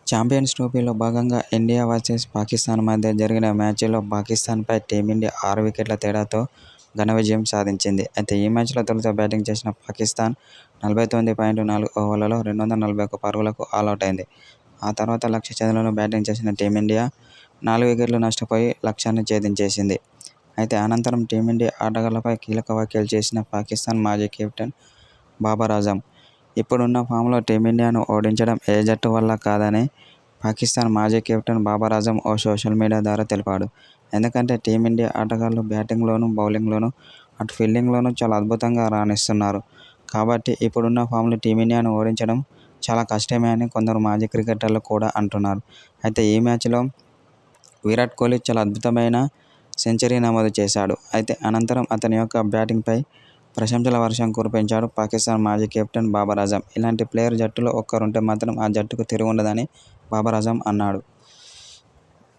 Champions ట్రోఫీలో భాగంగా India versus Pakistan మధ్య జరిగిన మ్యాచ్లో పాకిస్తాన్పై టీమిండియా 6 వికెట్ల తేడాతో ఘన విజయం సాధించింది. అయితే ఈ మ్యాచ్లో తొలుత బ్యాటింగ్ చేసిన పాకిస్తాన్ 49.4 ఓవర్లలో 241 పరుగులకు ఆలౌట్ అయింది. ఆ తర్వాత లక్ష్య ఛేదనలో బ్యాటింగ్ చేసిన టీమిండియా 4 వికెట్లు నష్టపోయి లక్ష్యాన్ని ఛేదించేసింది. అయితే అనంతరం టీమిండియా ఆటగాళ్లపై కీలక వ్యాఖ్యలు చేసిన పాకిస్తాన్ మాజీ కెప్టెన్ బాబర్ ఆజమ్ ఇప్పుడున్న ఫామ్లో టీమిండియాను ఓడించడం ఏ జట్టు వల్ల కాదని పాకిస్తాన్ మాజీ కెప్టెన్ బాబర్ ఆజమ్ ఓ సోషల్ మీడియా ద్వారా తెలిపాడు. ఎందుకంటే టీమిండియా ఆటగాళ్లు బ్యాటింగ్లోనూ, బౌలింగ్లోనూ, అటు ఫీల్డింగ్లోనూ చాలా అద్భుతంగా రాణిస్తున్నారు. కాబట్టి ఇప్పుడున్న ఫామ్లో టీమిండియాను ఓడించడం చాలా కష్టమే అని కొందరు మాజీ క్రికెటర్లు కూడా అంటున్నారు. అయితే ఈ మ్యాచ్లో విరాట్ కోహ్లీ చాలా అద్భుతమైన సెంచరీ నమోదు చేశాడు. అయితే అనంతరం అతని యొక్క బ్యాటింగ్పై ప్రశంసల వర్షం కురిపించాడు పాకిస్తాన్ మాజీ కెప్టెన్ బాబర్ ఆజమ్. ఇలాంటి ప్లేయర్ జట్టులో ఒక్కరుంటే మాత్రం ఆ జట్టుకు తిరుగుండదని బాబర్ ఆజమ్ అన్నాడు.